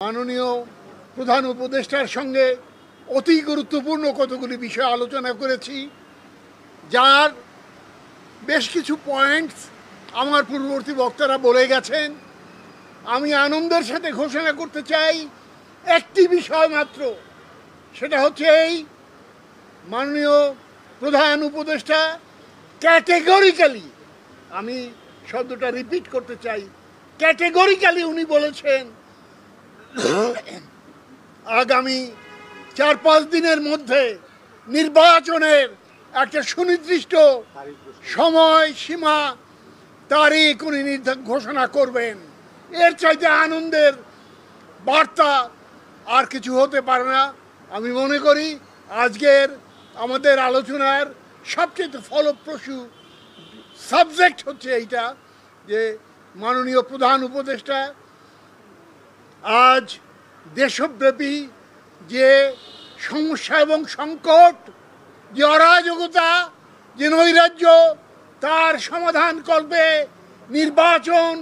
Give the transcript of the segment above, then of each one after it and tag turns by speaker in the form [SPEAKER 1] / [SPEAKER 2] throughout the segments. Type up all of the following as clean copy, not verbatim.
[SPEAKER 1] মাননীয় প্রধান উপদেষ্টার সঙ্গে অতি গুরুত্বপূর্ণ কতগুলি বিষয় আলোচনা করেছি, যার বেশ কিছু পয়েন্টস আমার পূর্ববর্তী বক্তারা বলে গেছেন। আমি আনন্দের সাথে ঘোষণা করতে চাই একটি বিষয় মাত্র, সেটা হচ্ছে এই মাননীয় প্রধান উপদেষ্টা ক্যাটেগরিক্যালি, আমি শব্দটা রিপিট করতে চাই, ক্যাটেগরিক্যালি উনি বলেছেন আগামী ৪-৫ দিনের মধ্যে নির্বাচনের একটা সুনির্দিষ্ট সময় সীমা তারিখ উনি ঘোষণা করবেন। এর চাইতে আনন্দের বার্তা আর কিছু হতে পারে না। আমি মনে করি আজকের আমাদের আলোচনার সবচেয়ে ফলপ্রসূ সাবজেক্ট হচ্ছে এইটা, যে মাননীয় প্রধান উপদেষ্টা আজ দেশব্যাপী যে সমস্যা এবং সংকট, যে অরাজকতা, যে নৈরাজ্য, তার সমাধান করবে নির্বাচন,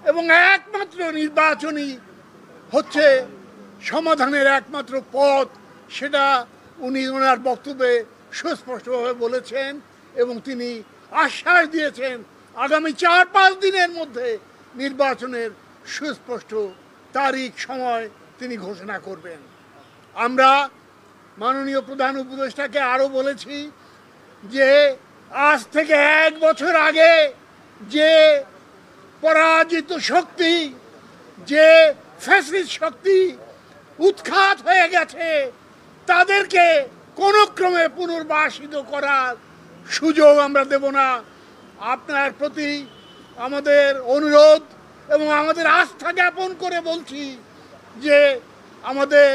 [SPEAKER 1] এবং একমাত্র নির্বাচনই হচ্ছে সমাধানের একমাত্র পথ। সেটা উনি ওনার বক্তব্যে সুস্পষ্টভাবে বলেছেন এবং তিনি আশ্বাস দিয়েছেন আগামী ৪-৫ দিনের মধ্যে নির্বাচনের সুস্পষ্ট তারিখ সময় তিনি ঘোষণা করবেন। আমরা মাননীয় প্রধান উপদেষ্টাকে আরও বলেছি যে আজ থেকে ১ বছর আগে যে পরাজিত শক্তি, যে ফ্যাসিস্ট শক্তি উৎখাত হয়ে গেছে, তাদেরকে কোনো ক্রমে পুনর্বাসিত করার সুযোগ আমরা দেব না। আপনার প্রতি আমাদের অনুরোধ এবং আমাদের আস্থা জ্ঞাপন করে বলছি যে আমাদের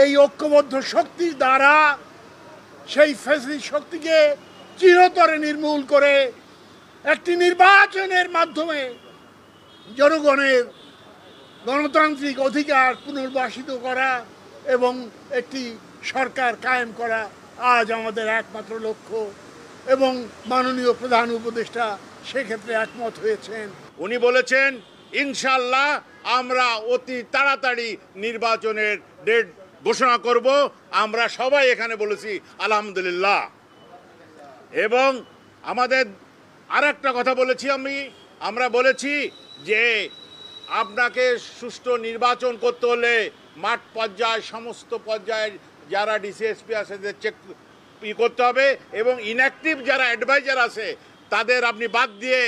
[SPEAKER 1] এই ঐক্যবদ্ধ শক্তির দ্বারা সেই ফ্যাসিস্ট শক্তিকে চিরতরে নির্মূল করে একটি নির্বাচনের মাধ্যমে জনগণের গণতান্ত্রিক অধিকার পুনর্বাসিত করা এবং একটি সরকার কায়েম করা আজ আমাদের একমাত্র লক্ষ্য, এবং মাননীয় প্রধান উপদেষ্টা সেক্ষেত্রে একমত হয়েছেন।
[SPEAKER 2] উনি বলেছেন ইনশাল্লাহ আমরা অতি তাড়াতাড়ি নির্বাচনের ডেট ঘোষণা করব। আমরা সবাই এখানে বলেছি আলহামদুলিল্লাহ। এবং আমাদের আরেকটা কথা বলেছি, আমরা বলেছি যে আপনাকে সুষ্ঠু নির্বাচন করতে হলে মাঠ পর্যায়ে সমস্ত পর্যায়ের যারা ডিসিএসপি আছে চেক করতে হবে, এবং ইনঅ্যাক্টিভ যারা অ্যাডভাইজার আছে তাদের আপনি বাদ দিয়ে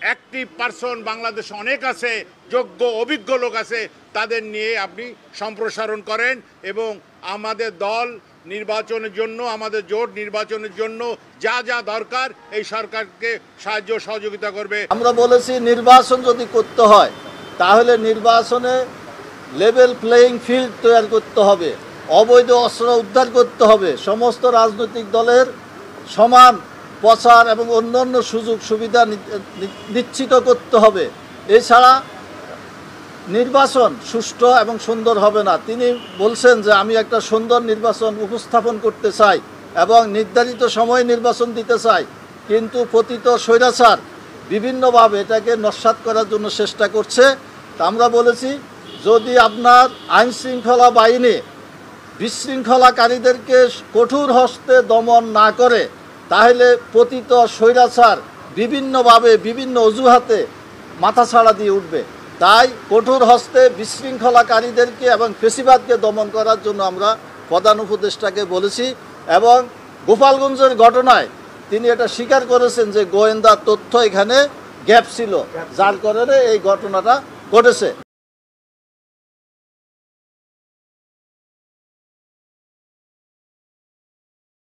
[SPEAKER 2] অ্যাক্টিভ পারসন বাংলাদেশে অনেক আছে, যোগ্য অভিজ্ঞ লোক আছে, তাদের নিয়ে আপনি সম্প্রসারণ করেন। এবং আমাদের দল নির্বাচনের জন্য, আমাদের জোট নির্বাচনের জন্য যা যা দরকার এই সরকারকে সাহায্য সহযোগিতা করবে।
[SPEAKER 3] আমরা বলেছি নির্বাচন যদি করতে হয় তাহলে নির্বাচনে লেভেল প্লেয়িং ফিল্ড তৈরি করতে হবে, অবৈধ অস্ত্র উদ্ধার করতে হবে, সমস্ত রাজনৈতিক দলের সমান প্রচার এবং অন্যান্য সুযোগ সুবিধা নিশ্চিত করতে হবে। এছাড়া নির্বাচন সুষ্ঠু এবং সুন্দর হবে না। তিনি বলছেন যে আমি একটা সুন্দর নির্বাচন উপস্থাপন করতে চাই এবং নির্ধারিত সময়ে নির্বাচন দিতে চাই, কিন্তু পতিত স্বৈরাচার বিভিন্নভাবে এটাকে নস্যাৎ করার জন্য চেষ্টা করছে। তা আমরা বলেছি যদি আপনার আইন শৃঙ্খলা বাহিনী বিশৃঙ্খলাকারীদেরকে কঠোর হস্তে দমন না করে তাহলে পতিত স্বৈরাচার বিভিন্নভাবে বিভিন্ন অজুহাতে মাথাছাড়া দিয়ে উঠবে। তাই কঠোর হস্তে বিশৃঙ্খলাকারীদেরকে এবং ফেসিবাদকে দমন করার জন্য আমরা প্রধান উপদেষ্টাকে বলেছি। এবং গোপালগঞ্জের ঘটনায় তিনি এটা স্বীকার করেছেন যে গোয়েন্দা তথ্য এখানে গ্যাপ ছিল, যার কারণে এই ঘটনাটা ঘটেছে।